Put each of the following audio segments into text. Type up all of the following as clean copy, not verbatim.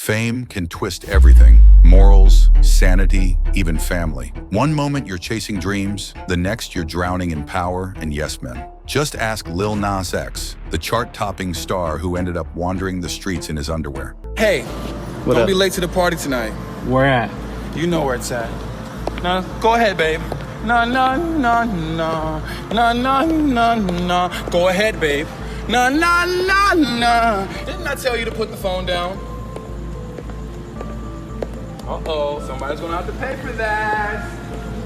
Fame can twist everything. Morals, sanity, even family. One moment you're chasing dreams, the next you're drowning in power and yes men. Just ask Lil Nas X, the chart-topping star who ended up wandering the streets in his underwear. Hey, don't be late to the party tonight. Where at? You know where it's at. No, go ahead, babe. No, no, no, no. No, no, no, no. Go ahead, babe. No, no, no, no. Didn't I tell you to put the phone down? Uh-oh, somebody's gonna have to pay for that.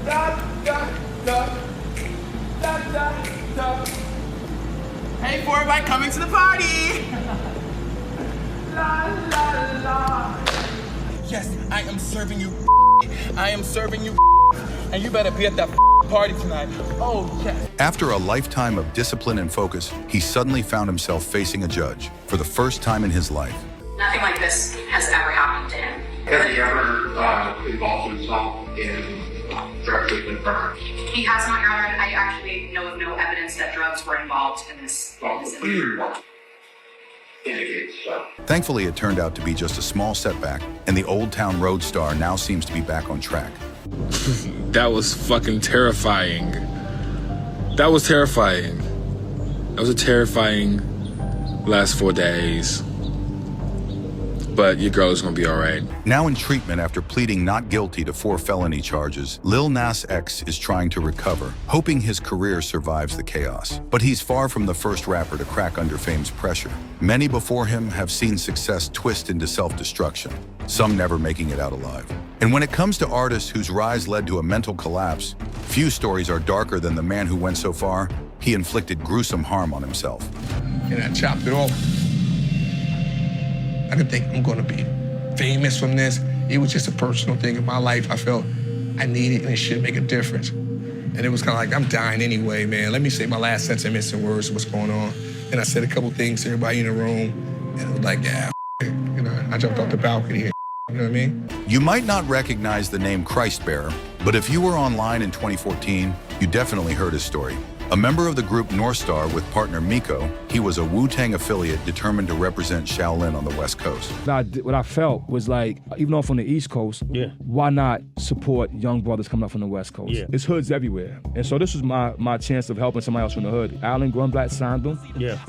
Da, da, da. Da, da, da. Hey, for everybody coming to the party. La, la, la. Yes, I am serving you. I am serving you. And you better be at that party tonight. Oh, yes. After a lifetime of discipline and focus, he suddenly found himself facing a judge for the first time in his life. Nothing like this has ever happened to him. Has he ever involved himself in drug treatment? He has not, Your Honor. I actually know of no evidence that drugs were involved in this incident. Indicates so. Thankfully, it turned out to be just a small setback, and the Old Town Road star now seems to be back on track. That was fucking terrifying. That was terrifying. That was a terrifying last 4 days. But your girl is gonna be all right. Now in treatment after pleading not guilty to 4 felony charges, Lil Nas X is trying to recover, hoping his career survives the chaos. But he's far from the first rapper to crack under fame's pressure. Many before him have seen success twist into self-destruction, some never making it out alive. And when it comes to artists whose rise led to a mental collapse, few stories are darker than the man who went so far, he inflicted gruesome harm on himself. And I chopped it off. I didn't think I'm gonna be famous from this. It was just a personal thing in my life. I felt I needed and it should make a difference. And it was kind of like, I'm dying anyway, man. Let me say my last sentiments and words of what's going on. And I said a couple things to everybody in the room. And it was like, yeah, it. You know, I jumped off the balcony and you know what I mean? You might not recognize the name Christ Bearer, but if you were online in 2014, you definitely heard his story. A member of the group North Star with partner Miko, he was a Wu-Tang affiliate determined to represent Shaolin on the West Coast. What I felt was like, even though I'm from the East Coast, why not support young brothers coming up from the West Coast? Yeah. It's hoods everywhere. And so this was my chance of helping somebody else from the hood. Allen Grunblatt signed them,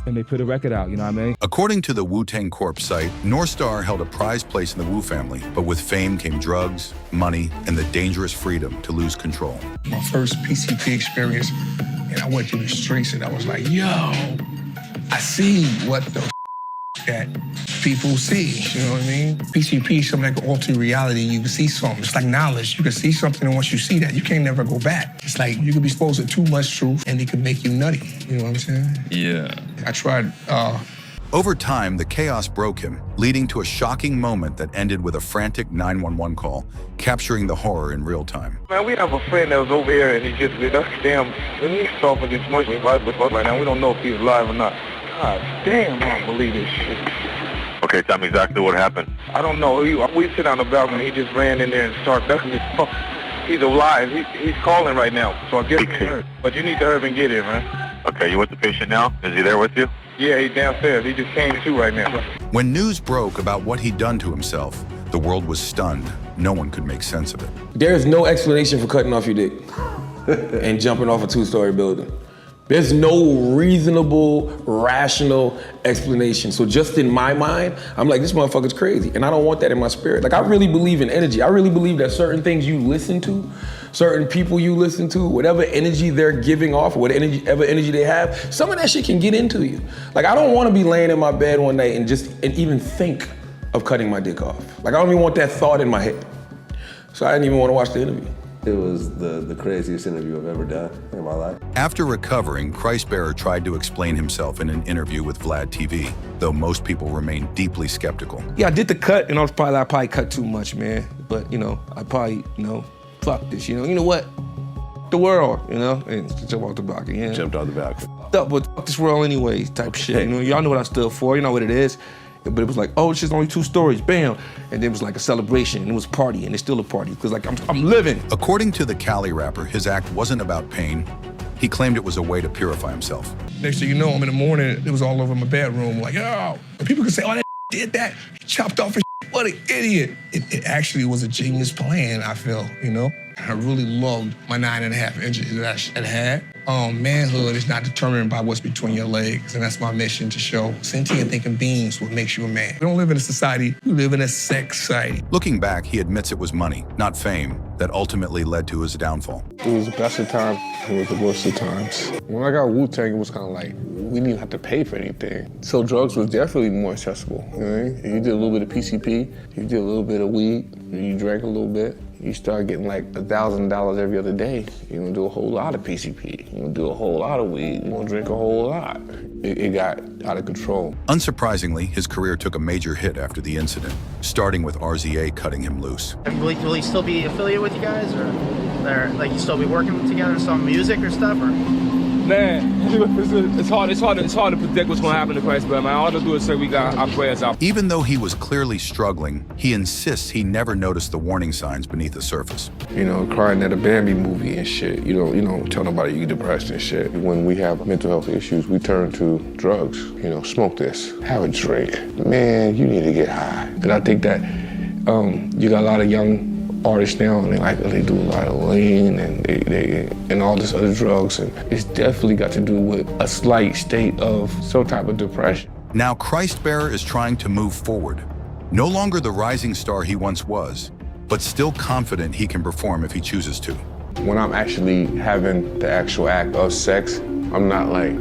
and they put a record out, you know what I mean? According to the Wu-Tang Corp site, North Star held a prized place in the Wu family, but with fame came drugs, money, and the dangerous freedom to lose control. My first PCP experience, and I went through the streets and I was like, yo, I see what the that people see, you know what I mean? PCP is something that can alter reality. You can see something. It's like knowledge. You can see something, and once you see that, you can't never go back. It's like you can be exposed to too much truth and it can make you nutty. You know what I'm saying? Yeah. I tried, Over time, the chaos broke him, leading to a shocking moment that ended with a frantic 911 call, capturing the horror in real time. Man, we have a friend that was over here and he just lit us damn. When he saw for this much right now, we don't know if he's alive or not. God damn, I don't believe this shit. Okay, tell me exactly what happened. I don't know. We sit on the balcony. He just ran in there and started ducking his fuck. He's alive. He's calling right now. So I guess he's hurt. But you need to hurry and get here, man. Okay, you with the patient now? Is he there with you? Yeah, he's downstairs. He just came to right now. When news broke about what he'd done to himself, the world was stunned. No one could make sense of it. There's no explanation for cutting off your dick and jumping off a 2-story building. There's no reasonable, rational explanation. So just in my mind, I'm like, this motherfucker's crazy. And I don't want that in my spirit. Like, I really believe in energy. I really believe that certain things you listen to, certain people you listen to, whatever energy they're giving off, or whatever energy they have, some of that shit can get into you. Like, I don't want to be laying in my bed one night and even think of cutting my dick off. Like, I don't even want that thought in my head. So I didn't even want to watch the interview. It was the craziest interview I've ever done in my life. After recovering, Christ Bearer tried to explain himself in an interview with Vlad TV, though most people remained deeply skeptical. yeah, I did the cut and I probably cut too much, man. But, you know, I probably, fuck this, you know what? The world, and jump off the balcony. Yeah. Jumped off the balcony. But fuck this world anyway, type shit. Y'all know what I stood for, you know what it is. But it was like, oh, it's just only 2 stories, bam. And then it was like a celebration, and it was party, and it's still a party, because like, I'm living. According to the Cali rapper, his act wasn't about pain. He claimed it was a way to purify himself. Next thing you know, I'm in the morning, it was all over my bedroom, like, oh. And people could say, oh, that did that. He chopped off his what an idiot. It actually was a genius plan, I feel, you know? I really loved my 9.5 inches that I had. Manhood is not determined by what's between your legs, and that's my mission to show sentient thinking beings what makes you a man. We don't live in a society, we live in a sex society. Looking back, he admits it was money, not fame, that ultimately led to his downfall. It was the best of times, it was the worst of times. When I got Wu-Tang, it was kind of like, we didn't have to pay for anything. So drugs was definitely more accessible, you know what I mean? You did a little bit of PCP, you did a little bit of weed, you drank a little bit, you start getting like $1,000 every other day. You're gonna do a whole lot of PCP. You're gonna do a whole lot of weed. You're gonna drink a whole lot. It got out of control. Unsurprisingly, his career took a major hit after the incident, starting with RZA cutting him loose. Will he still be affiliated with you guys, or like you still be working together on some music or stuff, or? Man, it's hard to predict what's going to happen to Christ, but man, all I do is say we got our prayers out. Even though he was clearly struggling, he insists he never noticed the warning signs beneath the surface. You know, crying at a Bambi movie and shit. You don't tell nobody you're depressed and shit. When we have mental health issues, we turn to drugs. You know, smoke this, have a drink. Man, you need to get high. And I think that you got a lot of young artists now, and they do a lot of lean and all this other drugs, and it's definitely got to do with a slight state of some type of depression. Now Christ Bearer is trying to move forward. No longer the rising star he once was, but still confident he can perform if he chooses to. When I'm actually having the actual act of sex, I'm not like,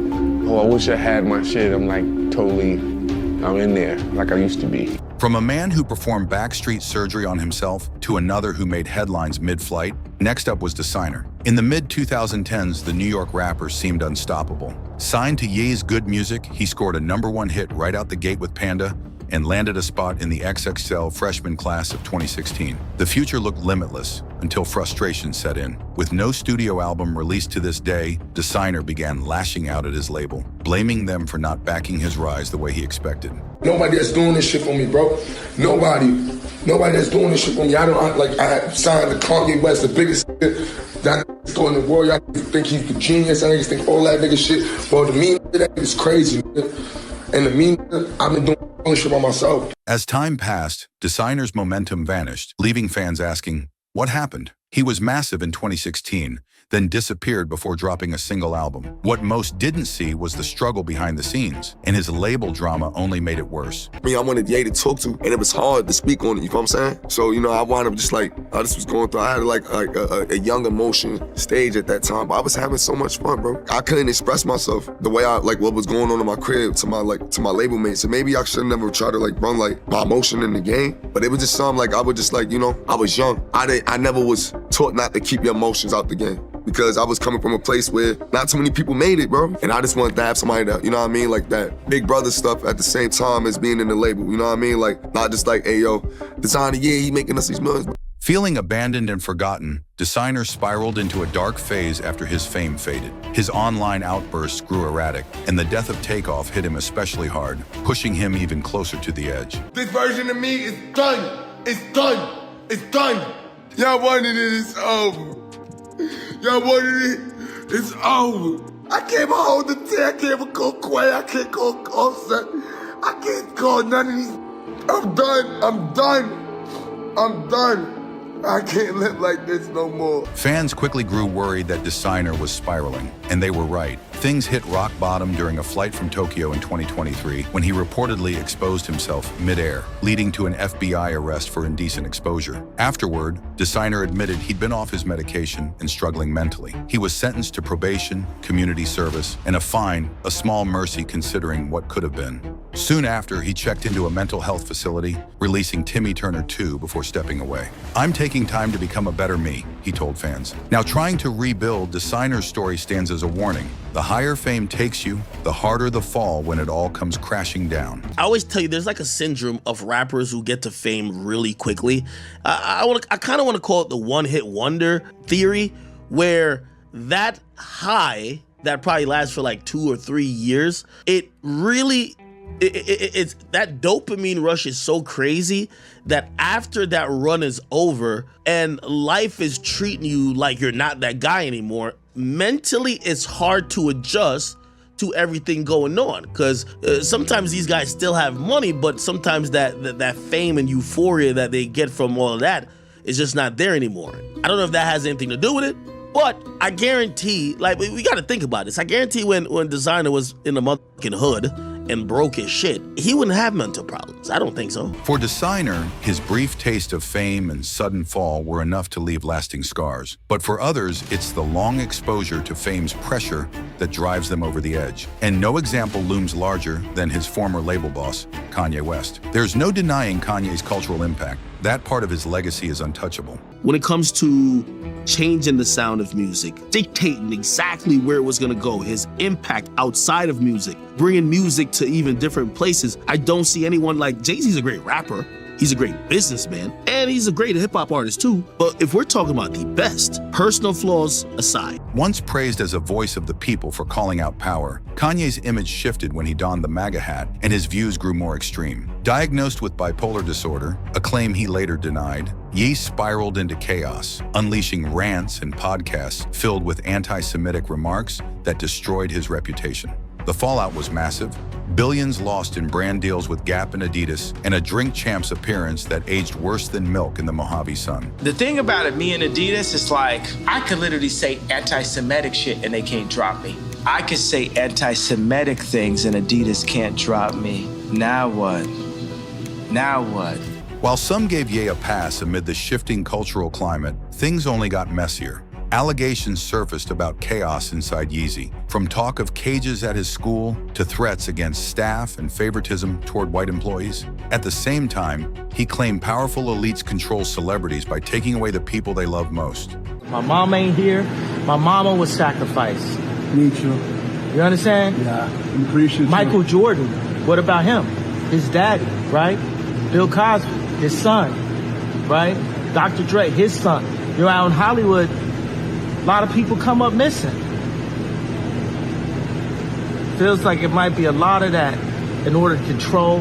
oh, I wish I had my shit. I'm like totally, I'm in there like I used to be. From a man who performed backstreet surgery on himself to another who made headlines mid-flight, next up was Designer. In the mid-2010s, the New York rapper seemed unstoppable. Signed to Ye's Good Music, he scored a #1 hit right out the gate with Panda and landed a spot in the XXL freshman class of 2016. The future looked limitless until frustration set in. With no studio album released to this day, Designer began lashing out at his label, blaming them for not backing his rise the way he expected. Nobody that's doing this shit for me, bro. Nobody that's doing this shit for me. I signed to Kanye West, the biggest that in the world. Y'all think he's the genius. I just think all that nigga shit. Bro, the mean that is crazy. And the mean, I've been doing all this shit by myself. As time passed, Designer's momentum vanished, leaving fans asking, what happened? He was massive in 2016, then disappeared before dropping a single album. What most didn't see was the struggle behind the scenes, and his label drama only made it worse. I mean, I wanted Ye to talk to, and it was hard to speak on it, you know what I'm saying? So, you know, I wound up just like, this was going through, I had like a young emotion stage at that time, but I was having so much fun, bro. I couldn't express myself the way what was going on in my crib to my label mates. So maybe I should never try to run my emotion in the game, but it was just something I would just I was young. I never was taught not to keep your emotions out the game, because I was coming from a place where not too many people made it, bro. And I just wanted to have somebody that, you know what I mean, like that big brother stuff at the same time as being in the label, you know what I mean? Like, not just like, hey, yo, Designer, yeah, he making us these millions. Feeling abandoned and forgotten, Designer spiraled into a dark phase after his fame faded. His online outbursts grew erratic, and the death of Takeoff hit him especially hard, pushing him even closer to the edge. This version of me is done. It's done. It's done. Y'all wanted it, it's over. Y'all wanted it, it's over. I can't hold the T, I can't go Quay, I can't go Offset, I can't call none of these. I'm done. I can't live like this no more. Fans quickly grew worried that Designer was spiraling, and they were right. Things hit rock bottom during a flight from Tokyo in 2023 when he reportedly exposed himself mid-air, leading to an FBI arrest for indecent exposure. Afterward, Designer admitted he'd been off his medication and struggling mentally. He was sentenced to probation, community service, and a fine, a small mercy considering what could have been. Soon after, he checked into a mental health facility, releasing Timmy Turner 2 before stepping away. I'm taking time to become a better me, he told fans. Now, trying to rebuild, Designer's story stands as a warning. The higher fame takes you, the harder the fall when it all comes crashing down. I always tell you, there's like a syndrome of rappers who get to fame really quickly. I kind of want to call it the one-hit wonder theory, where that high that probably lasts for like 2 or 3 years, it's that dopamine rush is so crazy that after that run is over and life is treating you like you're not that guy anymore, mentally it's hard to adjust to everything going on. Because sometimes these guys still have money, but sometimes that fame and euphoria that they get from all of that is just not there anymore. I don't know if that has anything to do with it, but I guarantee, like, we got to think about this. I guarantee when Designer was in the motherfucking hood and broke his shit, he wouldn't have mental problems. I don't think so. For Designer, his brief taste of fame and sudden fall were enough to leave lasting scars. But for others, it's the long exposure to fame's pressure that drives them over the edge. And no example looms larger than his former label boss, Kanye West. There's no denying Kanye's cultural impact. That part of his legacy is untouchable. When it comes to changing the sound of music, dictating exactly where it was gonna go, his impact outside of music, bringing music to even different places, I don't see anyone like Jay-Z's a great rapper. He's a great businessman, and he's a great hip-hop artist too. But if we're talking about the best, personal flaws aside. Once praised as a voice of the people for calling out power, Kanye's image shifted when he donned the MAGA hat, and his views grew more extreme. Diagnosed with bipolar disorder, a claim he later denied, Ye spiraled into chaos, unleashing rants and podcasts filled with anti-Semitic remarks that destroyed his reputation. The fallout was massive. Billions lost in brand deals with Gap and Adidas, and a Drink Champs appearance that aged worse than milk in the Mojave sun. The thing about it, me and Adidas, is like, I could literally say anti-Semitic shit and they can't drop me. I could say anti-Semitic things and Adidas can't drop me. Now what? Now what? While some gave Ye a pass amid the shifting cultural climate, things only got messier. Allegations surfaced about chaos inside Yeezy, from talk of cages at his school to threats against staff and favoritism toward white employees. At the same time, he claimed powerful elites control celebrities by taking away the people they love most. My mom ain't here. My mama was sacrificed. Me too. You understand? Yeah, I'm appreciative. Michael Jordan, what about him? His daddy, right? Bill Cosby, his son, right? Dr. Dre, his son. You're out in Hollywood, a lot of people come up missing. Feels like it might be a lot of that in order to control,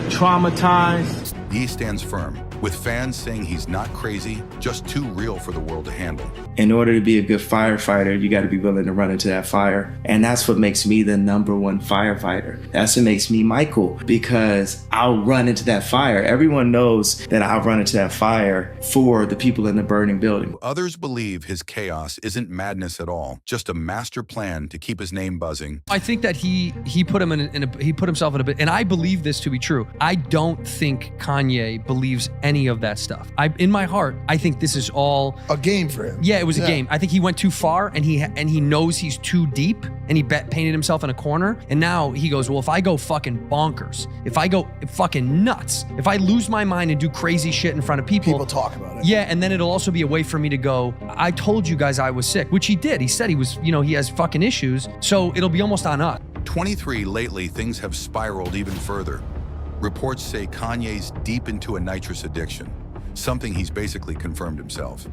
traumatize. Ye stands firm, with fans saying he's not crazy, just too real for the world to handle. In order to be a good firefighter, you got to be willing to run into that fire. And that's what makes me the #1 firefighter. That's what makes me Michael, because I'll run into that fire. Everyone knows that I'll run into that fire for the people in the burning building. Others believe his chaos isn't madness at all, just a master plan to keep his name buzzing. I think that he put himself in a bit, and I believe this to be true. I don't think Kanye believes any of that stuff. In my heart, I think this is all a game for him. Yeah, it was a game. I think he went too far, and he knows he's too deep, and he painted himself in a corner. And now he goes, well, if I go fucking bonkers, if I go fucking nuts, if I lose my mind and do crazy shit in front of people talk about it. Yeah, and then it'll also be a way for me to go, I told you guys I was sick, which he did. He said he was, he has fucking issues. So it'll be almost on us. 23, lately, things have spiraled even further. Reports say Kanye's deep into a nitrous addiction, something he's basically confirmed himself.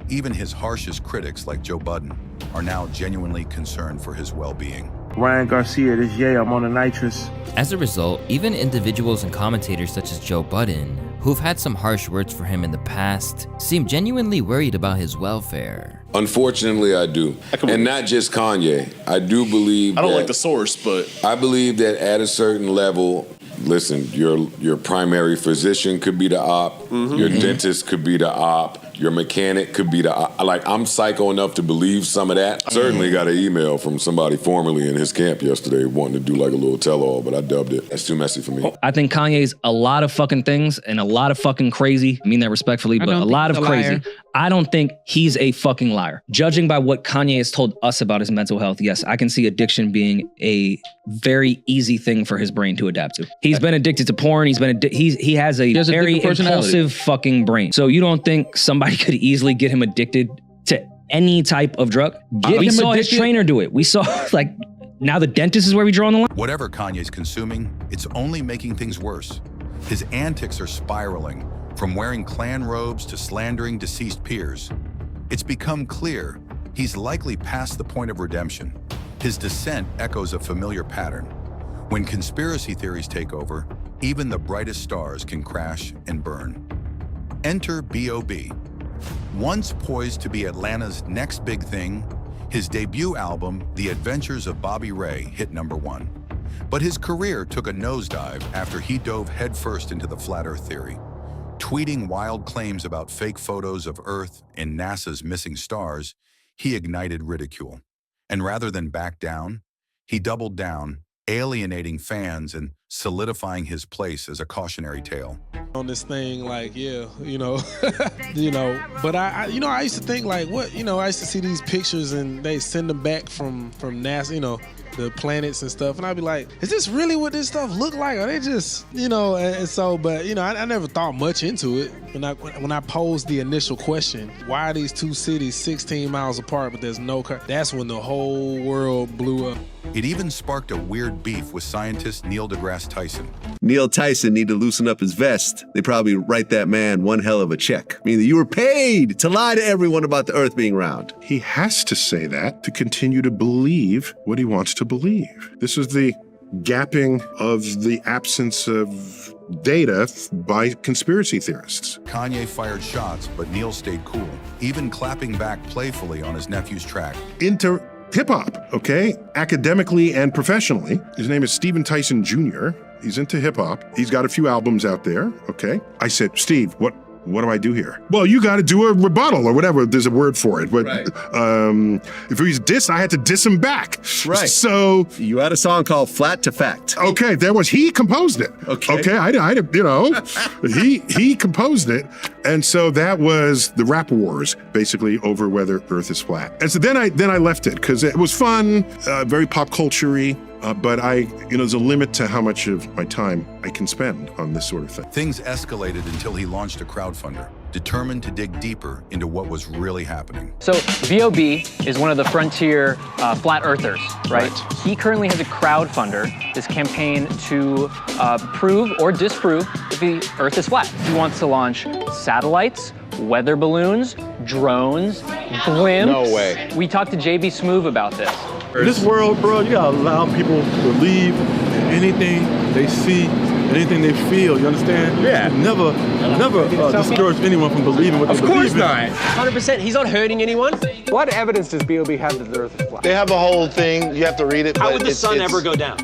Even his harshest critics, like Joe Budden, are now genuinely concerned for his well-being. Ryan Garcia, this I'm on the nitrous. As a result, even individuals and commentators such as Joe Budden, who've had some harsh words for him in the past, seem genuinely worried about his welfare. Unfortunately, I do. And not just Kanye. I do believe I don't like the source, but I believe that at a certain level, listen, your primary physician could be the op, your dentist could be the op, your mechanic could be the op. Like, I'm psycho enough to believe some of that. Certainly got an email from somebody formerly in his camp yesterday wanting to do like a little tell-all, but I dubbed it. That's too messy for me. I think Kanye's a lot of fucking things and a lot of fucking crazy. I mean that respectfully, but a lot of crazy. I don't think he's a fucking liar. Judging by what Kanye has told us about his mental health, yes, I can see addiction being a very easy thing for his brain to adapt to. He's been addicted to porn. He has a very impulsive fucking brain. So you don't think somebody could easily get him addicted to any type of drug? We saw his trainer do it. We saw now the dentist is where we draw the line. Whatever Kanye's consuming, it's only making things worse. His antics are spiraling, from wearing Klan robes to slandering deceased peers. It's become clear he's likely past the point of redemption. His descent echoes a familiar pattern. When conspiracy theories take over, even the brightest stars can crash and burn. Enter B.O.B. Once poised to be Atlanta's next big thing, His debut album, The Adventures of Bobby Ray, hit #1. But his career took a nosedive after he dove headfirst into the flat Earth theory. Tweeting wild claims about fake photos of Earth and NASA's missing stars, he ignited ridicule. And rather than back down, he doubled down, alienating fans and solidifying his place as a cautionary tale. On this thing, like, yeah, you know, but I used to think like, what, I used to see these pictures and they send them back from NASA, the planets and stuff, and I'd be like, is this really what this stuff look like? Are they just, and so, but I never thought much into it. When I posed the initial question, why are these two cities 16 miles apart, but there's no car? That's when the whole world blew up. It even sparked a weird beef with scientist Neil deGrasse Tyson. Neil Tyson need to loosen up his vest. They probably write that man one hell of a check. I mean, you were paid to lie to everyone about the Earth being round. He has to say that to continue to believe what he wants to believe. This is the gapping of the absence of data by conspiracy theorists. Kanye fired shots, but Neil stayed cool, even clapping back playfully on his nephew's track. Into hip-hop, okay? Academically and professionally. His name is Stephen Tyson Jr. He's into hip-hop. He's got a few albums out there, okay? I said, Steve, what do I do here? Well, you got to do a rebuttal or whatever. There's a word for it. But if he was dissed, I had to diss him back. Right. So you had a song called Flat to Fact. Okay, he composed it. Okay, he composed it. And so that was the rap wars, basically, over whether Earth is flat. And so then I left it because it was fun, very pop culture-y. But there's a limit to how much of my time I can spend on this sort of thing. Things escalated until he launched a crowdfunder, determined to dig deeper into what was really happening. So B.O.B. is one of the frontier flat earthers, right? He currently has a crowdfunder, his campaign to prove or disprove that the Earth is flat. He wants to launch satellites, weather balloons, drones, blimps. No way. We talked to JB Smoove about this. In this world, bro, you gotta allow people to believe in anything they see, anything they feel, you understand? Yeah. Never discourage anyone from believing what they believe in. Of course not. 100%, he's not hurting anyone. What evidence does B.O.B. have that the Earth is flat? They have a whole thing, you have to read it. How would the sun ever go down?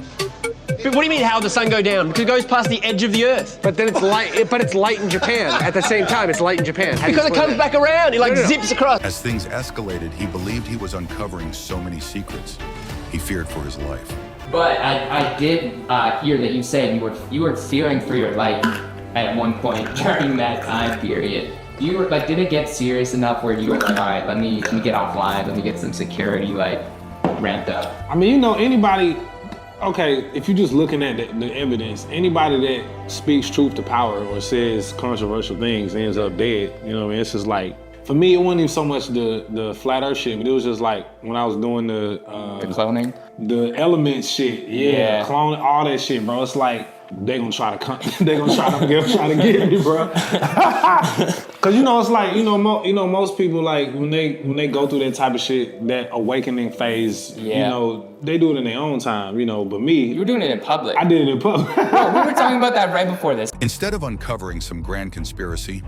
What do you mean, how would the sun go down? Because it goes past the edge of the Earth. But then it's light. But it's light in Japan. At the same time, it's light in Japan. Because it comes back around. It zips across. As things escalated, he believed he was uncovering so many secrets. He feared for his life. But I did hear that you said you were fearing for your life at one point during that time period. You were did it get serious enough where you were like, all right, let me get offline, let me get some security ramped up? I mean, anybody. Okay, if you're just looking at the evidence, anybody that speaks truth to power or says controversial things ends up dead. You know what I mean? It's just like, for me, it wasn't even so much the flat earth shit, but it was just like when I was doing the cloning? The elements shit. Yeah. Cloning, all that shit, bro. It's like, they're gonna try to get me, bro. Cause it's like, most people, like when they go through that type of shit, that awakening phase, they do it in their own time, but me. You were doing it in public. I did it in public. Bro, we were talking about that right before this. Instead of uncovering some grand conspiracy,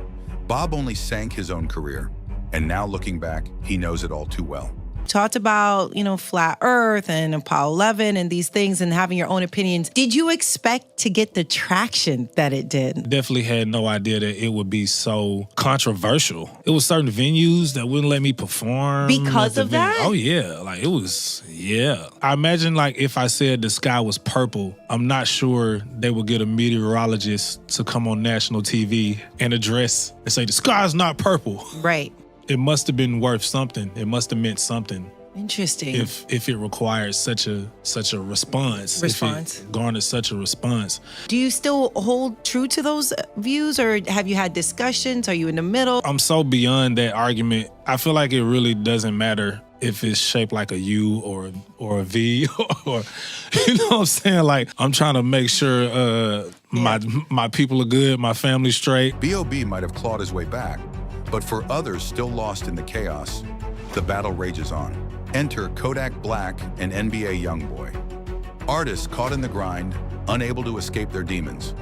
Bob only sank his own career. And now looking back, he knows it all too well. Talked about, flat Earth and Apollo 11 and these things and having your own opinions. Did you expect to get the traction that it did? Definitely had no idea that it would be so controversial. It was certain venues that wouldn't let me perform. Because of that? Oh, yeah. It was, yeah. I imagine, if I said the sky was purple, I'm not sure they would get a meteorologist to come on national TV and address and say, the sky's not purple. Right. It must have been worth something. It must have meant something. Interesting. If it required such a response. If it garnered such a response. Do you still hold true to those views, or have you had discussions? Are you in the middle? I'm so beyond that argument. I feel like it really doesn't matter if it's shaped like a U or a V or you know what I'm saying? I'm trying to make sure my people are good, my family's straight. B.O.B. might have clawed his way back, but for others still lost in the chaos, the battle rages on. Enter Kodak Black and NBA Youngboy. Artists caught in the grind, unable to escape their demons.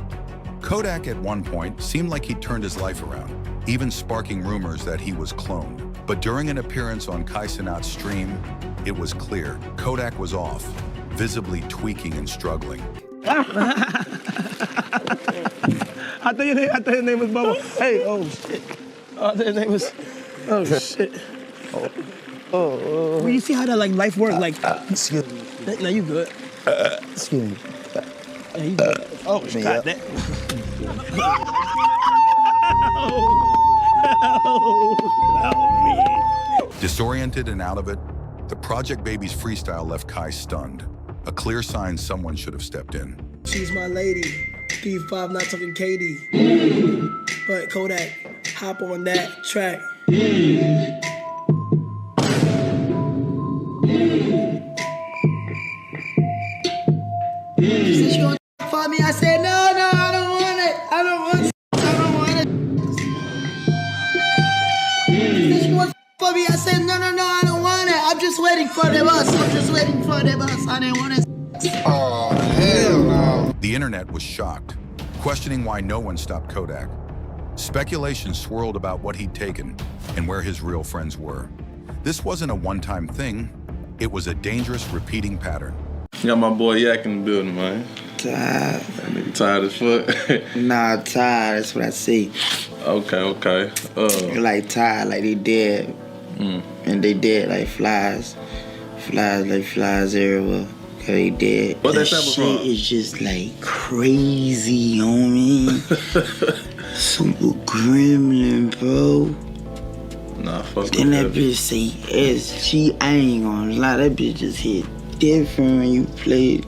Kodak at one point seemed like he'd turned his life around, even sparking rumors that he was cloned. But during an appearance on Kai Cenat's stream, it was clear Kodak was off, visibly tweaking and struggling. I thought your name was Bubba. Hey, oh shit. I thought your name was. Oh shit. Well, you see how that like life works? Like, excuse me. No, you good. Excuse me. Yeah, you good. Oh, God, that. Disoriented and out of it, the Project Babies freestyle left Kai stunned, a clear sign someone should have stepped in. She's my lady. 3-5, not talking Katie. But Kodak, hop on that track. She said she want for me. I said, no, I don't want it. I don't want it. She said she want for me. I said, no, I don't want it. I'm just waiting for the bus. I didn't want it. Oh, hell no. The internet was shocked, questioning why no one stopped Kodak. Speculation swirled about what he'd taken and where his real friends were. This wasn't a one-time thing. It was a dangerous, repeating pattern. You got my boy Yak in the building, man. Tired. That nigga tired as fuck. Nah, tired. That's what I see. Okay. Like tired, like they dead. And they dead like flies. Flies like flies everywhere. Okay, they dead. What that shit from? is just like crazy, homie. Super gremlin, bro. Nah, fuck Then that that. bitch say I ain't gonna lie, that bitch just hit different when you play it.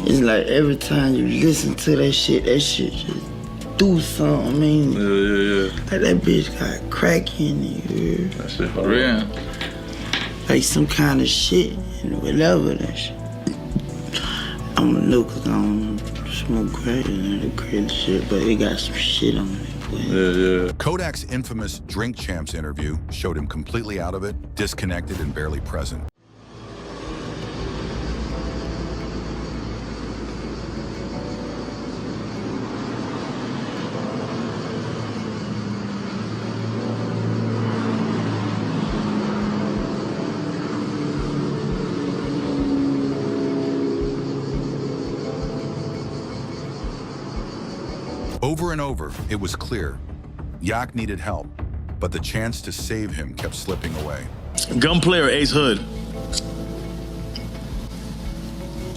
It's like every time you listen to that shit just do something, man. Yeah. Like that bitch got crack in it, you heard? That shit for real. Like some kind of shit, and whatever that shit. I don't know, cause I don't smoke crack and the crazy shit, but it got some shit on it. Yeah. Kodak's infamous Drink Champs interview showed him completely out of it, disconnected and barely present. Over and over, it was clear. Yak needed help, but the chance to save him kept slipping away. Gunplayer Ace Hood.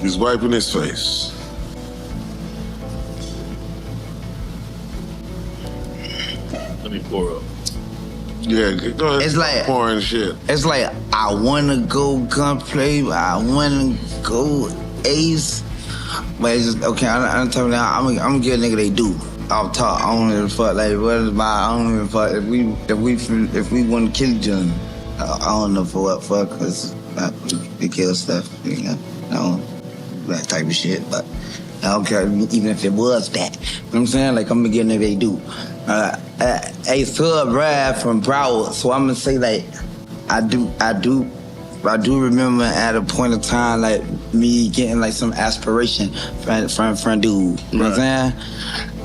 He's wiping his face. Let me pour up. Yeah, go ahead. It's like pouring shit. It's like I wanna go gunplay, I wanna go Ace, but it's just okay. I'm telling you now, I'm gonna give a nigga they do. I'll talk. I don't give a fuck. Like what is my? I don't give a fuck if we want to kill each other. I don't know for what fuck, cause they kill stuff. You know, that type of shit. But I don't care even if it was that. You know what I'm saying? Like I'm gonna give a nigga they do. Ace Hood Brad from Broward, so I'm gonna say like I do remember at a point of time like me getting like some aspiration from dude. You know what I'm saying?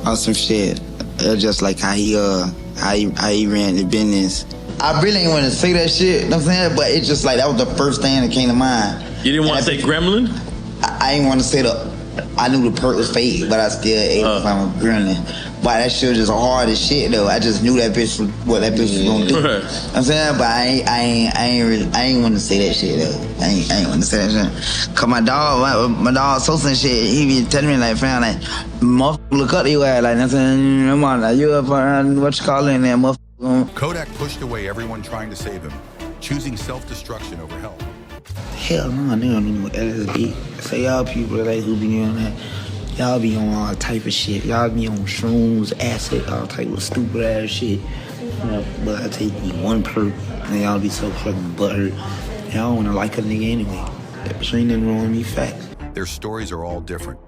On some shit. Just like how he ran the business. I really ain't want to say that shit, you know what I'm saying? But it's just like that was the first thing that came to mind. You didn't want to say Gremlin? I ain't want to say I knew the perk was fake, but I still ate if I'm a gremlin. But that shit was just hard as shit though. I just knew that bitch what that bitch was gonna do. You know what I'm saying? But I ain't want to say that shit though. I ain't want to say that shit. Cause my dog Sosa and shit, he be telling me like, fam, like, motherfucker look up to you like, I'm saying, come on, like, you up on what you call it in there, motherfucker. Kodak pushed away everyone trying to save him, choosing self-destruction over help. Hell no, they don't even know what LSD. So y'all people like who be on that, y'all be on all type of shit. Y'all be on shrooms, acid, all type of stupid ass shit. You know, but I take you one perk and y'all be so fucking butthurt. Y'all don't wanna like a nigga anyway. That bitch ain't nothing wrong with me, facts. Their stories are all different,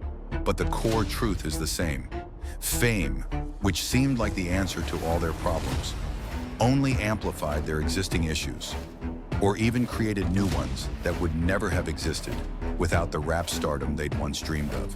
but the core truth is the same. Fame, which seemed like the answer to all their problems, only amplified their existing issues, or even created new ones that would never have existed without the rap stardom they'd once dreamed of.